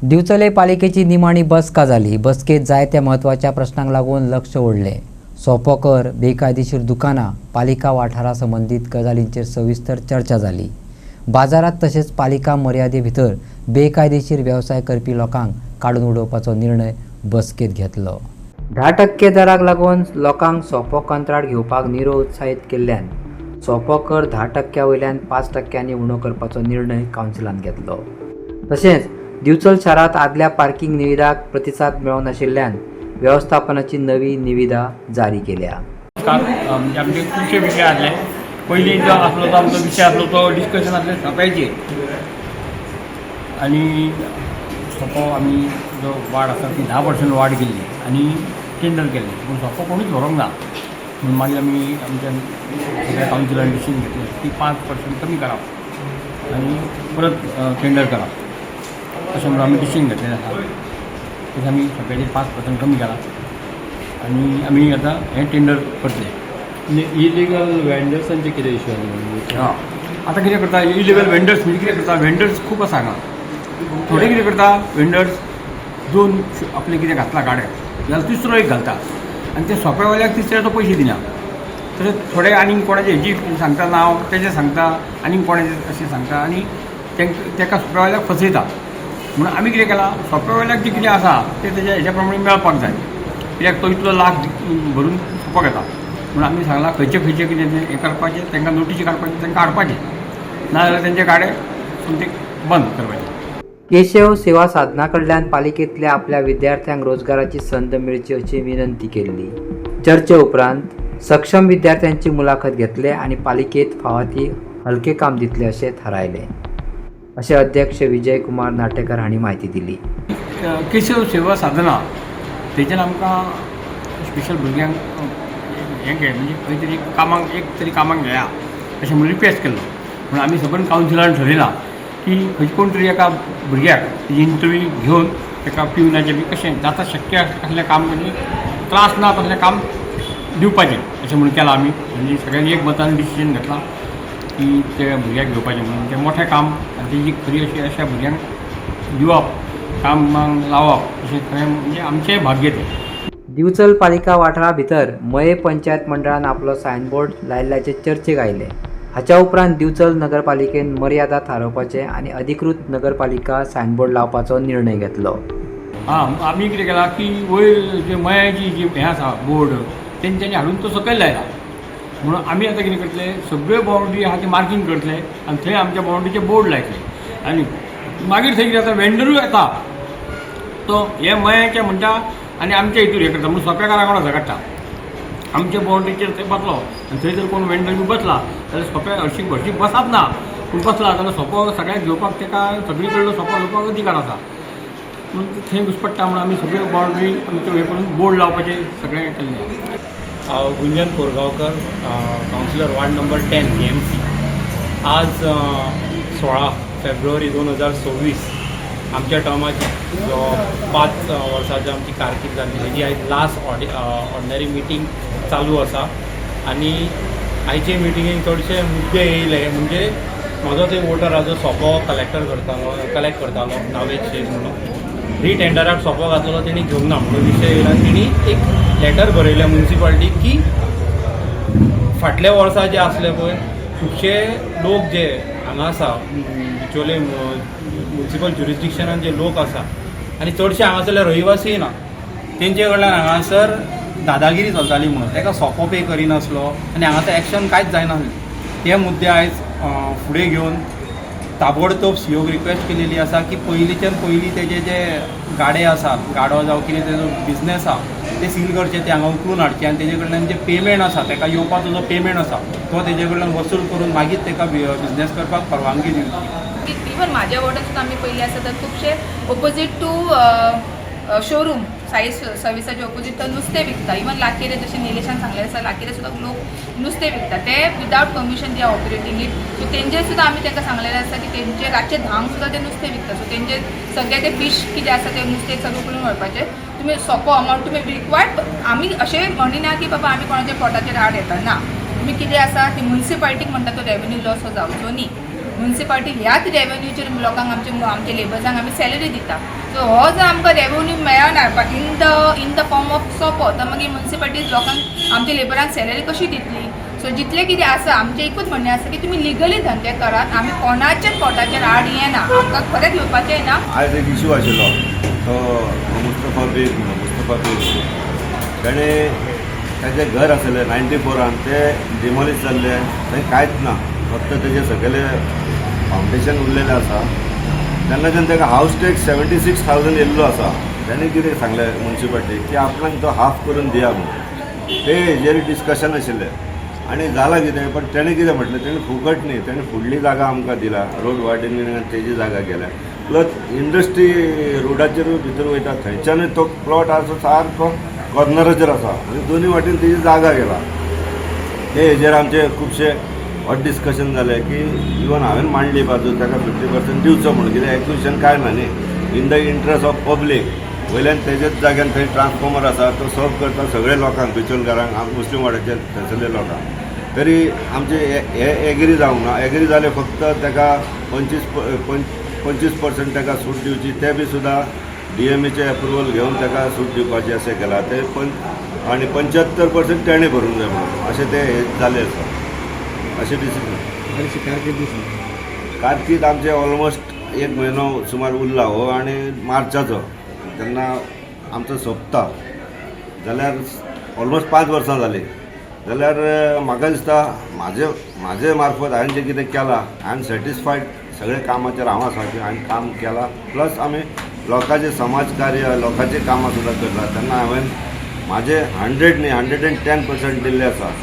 दिवचले पालिकेची निमाणी बसका झाली। बसकेत जायत्या महत्त्वाच्या प्रश्नांक लागून लक्ष ओडले। सोपो कर, बेकायदेशीर दुकानां, पालिका वाठारा संबंधित गजालींचेर सविस्तर चर्चा झाली। बाजारात तसेच पालिका मर्यादे भितर बेकायदेशीर व्यवसाय करपी लोकांक काडून उडोवपाचो निर्णय बसकेत घेतलो। 10% दराक लागून लोकांक सोपो कंत्राट घेवपाक निरो उत्साहीत केल्ल्यान सोपो कर 10% वयल्यान 5%नी उणो करपाचो निर्णय कावन्सिलान घेतलो। तशेंच दिवचल शारांत आदल्या पार्किंग निविदाक प्रतिसाद मेळोंक नाशिल्ल्यान व्यवस्थापनाची नवी निविदा जारी केल्या। म्हणजे आमचे खुबशे विशय आसले। पयलीं जो आसलो तो आमचो विशय आसलो तो डिस्कशन आसले सोप्याचेर आनी सोपो आमी जो वाड आसा ती 10% वाड केल्ली आनी टेंडर केल्लें, पूण सोपो कोणूच व्हरोंक ना। म्हणून मागीर आमी आमच्या सगळ्या कावन्सिलान डिसिजन घेतलें की 5% कमी करप आनी परत टेंडर करप, अशें म्हणून आमी डिसिजन घेतलेलें आसा। तशें आमी सगळ्याचेर 5% कमी केला आनी आमी आतां हें टेंडर करतले। इलिगल वेंडर्सांचे कितें इश्यू आसा? आतां कितें करता इलिगल वेंडर्स म्हणजे कितें करता, वेंडर्स खूब आसा हांगा। थोडे कितें करता वेंडर्स दोन आपले कितें घातला गाड्याक जाल्यार तिसरो एक घालता आनी ते सोंप्यावाल्याक तिसऱ्याचो पयशे दिना। तशेंच थोडे आनीक कोणाचें हेजी सांगता नांव तेजें सांगता आनीक कोणाचें अशें सांगता आनी तेका सोंप्यावाल्याक फसयता। म्हणून आमी कितें केलां, सोंप्यावाल्याक जें कितें आसा तें तेज्या हेज्या प्रमाणे मेळपाक जाय, कित्याक तो इतलो लाख भरून सोंपो घेता। म्हणून आमी सांगलां खंयचे खंयचे कितें हें करपाचें, तांकां नोटीशी काडपाची, तांकां हाडपाचें, नाजाल्यार तेंचे गाडे ते बंद करपाचे। केशव सेवा साधना कडल्यान पालिकेंतल्या आपल्या विद्यार्थ्यांक रोजगाराची संद मेळची अशी विनंती केल्ली। चर्चे उपरांत सक्षम विद्यार्थ्यांची मुलाखत घेतले आनी पालिकेत फावो ती हलके काम दितले अशें थारायलें, अशें अध्यक्ष विजय कुमार नाटेकर हांणी म्हायती दिली। केशव सेवा साधना तेच्यान आमकां स्पेशल भुरग्यांक हें घे म्हणजे खंय तरी कामाक एक तरी कामाक घेया अशें म्हणून रिक्वेस्ट केल्लो। म्हणून आमी सगळ्या कावन्सिलान ठरयलां की खंय कोण तरी एका भुरग्याक तेजी इंटरव्यू घेवन ताका पिवनाचें बी कशें जाता शक्य असलें काम म्हणजे त्रास ना तसलें काम दिवपाचें अशें म्हणून केलां आमी। म्हणजे सगळ्यांनी एक मतान डिसिजन घेतलां की त्या भुरग्याक घेवपाचें म्हणून तें मोठें काम आनी तेजी खरी अशी अशा भुरग्यांक दिवप, कामाक लावप अशें खरें म्हणजे आमचें भाग्य तें। दिवचल पालिका वाठारा भितर मये पंचायत मंडळान आपलो सायनबोर्ड लायिल्ल्याचे चर्चेक आयले। हाच्या उपरांत दिवचल नगरपालिकेन मर्यादा थारोवपाचे आनी अधिकृत नगरपालिका सायनबोर्ड लावपाचो निर्णय घेतलो। आमी कितें केलां की वयर जे मयाची जी हें आसा बोर्ड तेंच्यांनी हाडून तो सकयल लायला। म्हणून आमी आतां कितें करतले, सगळ्यो बाउंड्री आहा ती मार्कींग करतले आनी थंय आमच्या बाउंड्रीचे बोर्ड लायतले आनी मागीर थंय कितें जाता वेंडरूय येता तो हे मयाचें म्हणटा आनी आमच्या हितूर हें करता, म्हणून सोंप्याकारा कोणा झगडटा। आमच्या बाउंड्रीचेर थंय बसलो आनी थंय जर कोण वेंडर बी बसला जाल्यार सोंप्या हरशीक भरशीक बसप ना, पूण बसला जाल्यार सोंपो सगळ्यांक घेवपाक ताका सगळी कडलो सोंपो घेवपाक अधिकार आसा। म्हणून थंय घुसपडटा म्हणून आमी सगळ्यो बाउंड्री आमच्यो हें करून बोर्ड लावपाचें सगळें केल्लें। हांव Gunjan Korgaonkar, councillor ward number 10 TMC। आज 16 फेब्रुवारी 2026 आमच्या टर्माची जो 5 वर्सांची आमची कारकीर्द जाली तेजी आयज लास्ट ऑर्डिनरी मिटींग चालू आसा आनी आयचे मिटिंगेक चडशे मुद्दे येयले म्हणजे म्हाजो थंय वोटराचो सोंपो कलेक्ट करतालो नावेद शेख म्हणून टेंडराक सोंपो घातलो तेणी घेवंक ना म्हणून विशय येयला। तेणी एक लेटर बरयलें म्युन्सिपाल्टीक की फाटल्या वर्सा जे आसले पळय खुबशे लोक जे हांगा आसा बिचोले म्युन्सिपल ज्युरिस्डिक्शनान जे लोक आसा आनी चडशे हांगासरले रहिवासी ना, तेंचे कडल्यान हांगासर दादागिरी चलताली म्हणून ताका सोंपो पे करिनासलो आनी हांगासर एक्शन कांयच जायनासलें। ते मुद्दे आयज फुडें घेवन ताबडतोब सीओक रिक्वेस्ट केलेली आसा की पयलींच्यान पयलीं तेजे जे गाडे आसात, गाडो जावं कितें तेजो बिजनेस आसा ते सील करचे, ते हांगा उखलून हाडचे आनी तेजे कडल्यान जे पेमेंट आसा ताका येवपाचो जो पेमेंट आसा तो तेजे कडल्यान वसूल करून मागीर ताका बिजनेस करपाक परवानगी दिवची। इवन म्हाज्या वॉर्डान सुद्दां आमी पयलीं आसा तर खुबशे ओपोजीट टू शोरूम साई सर्विसाच्या ओपोजीट तर नुस्तें विकता। इवन लाखेरे जशें निलेशान सांगलें आसा लाखेरे सुद्दां लोक नुस्तें विकता, ते without permission they operating it. So तेंचेर सुद्दां आमी तांकां सांगलेलें आसा की तेंचे रातचे 10 सुद्दां ते नुस्तें विकता। सो तेंचे सगळे ते फीश कितें आसा ते नुस्तें सगळें करून व्हरपाचें। तुमी सोंपो अमावंट तुमी रिक्वायर्ड, आमी अशें म्हणिना की बाबा आमी कोणाच्या पोटाचेर हाड येता ना, तुमी कितें आसा ती म्युन्सिपाल्टीक म्हणटा तो रेवेन्यू लॉस हो जावचो न्ही। म्युन्सिपाल्टी ह्याच रेव्हेन्यूचेर लोकांक आमचे लेबर्सांक आमी सॅलरी दिता. सो हो जर आमकां रेव्हेन्यू मेळना इन द फॉर्म ऑफ सोपो, तर मागीर म्युन्सिपाल्टी लोकांक आमच्या लेबरांक सॅलरी कशी दितली? सो जितले कितें आसा आमचें एकूच म्हणणें आसा की तुमी लिगली धंदे करात. आमी कोणाच्याच पोटाचेर आड येना, आमकां खरेंच येवपाचें ना. आज एक इशू आशिल्लो तो मुस्तफा बेग ताणें ताचें घर आसलें 94 तें डिमॉलिश जाल्लें, थंय कांयच ना, फक्त तेजे सकयले फावंडेशन उरलेलें आसा. तेन्नाच्यान ताका हावस टॅक्स 76,000 येयल्लो आसा. ताणें कितें सांगलें म्युन्सिपाल्टीक की आपणाक तो हाफ करून दिया म्हणून. ते हेजेर डिस्कशन आशिल्लें आनी जालां कितें, पण तेणें कितें म्हटलें, तेणें फुकट न्ही, तेणें फुडली जागा आमकां दिला, रोड वायडनिंगान तेजी जागा गेल्या. प्लस इंडस्ट्री रोडाचेरूय भितर वयता थंयच्यानूय तो प्लॉट आसा सारको कॉर्नराचेर आसा आनी दोनूय वाटेन तेजी जागा गेला. ते हेजेर आमचे खुबशे हॉट डिस्कशन जालें की इवन हांवें मांडली बाजू ताका 50% दिवचो म्हणून, कित्याक एक्विजिशन कांय ना न्ही, in the interest of public. वयल्यान तेजेच जाग्यान थंय ट्रान्सफॉर्मर आसा तो सर्व करता सगळे लोकांक, बिचोलकारांक, मुस्लीम वाड्याचे थंयसरले लोकांक. तरी आमचे हे एग्री जावंक ना. एग्री जाले फक्त ताका 25% ताका सूट दिवची, ते बी सुद्दां DMEचे एप्रुवल घेवन ताका सूट दिवपाचें अशें केलां ते. आनी 75% तेणें भरूंक जाय म्हणून अशें ते जालें आसा. अशें डिसिजन कारकीद आमचे ऑलमोस्ट 1 म्हयनो सुमार उरला हो, आनी मार्चाचो तेन्ना आमचो सोंपता जाल्यार ऑलमोस्ट 5 वर्सां जालीं. जाल्यार म्हाका दिसता म्हाजे मार्फत हांवें जें कितें केलां, आय एम सॅटिस्फायड. सगळे कामाचेर हांव आसा की हांवें काम केलां. प्लस आमी लोकांचें समाजकार्य, लोकांचीं कामां सुद्दां करता. तेन्ना हांवें म्हाजे 100 न्ही 110% दिल्ले आसा.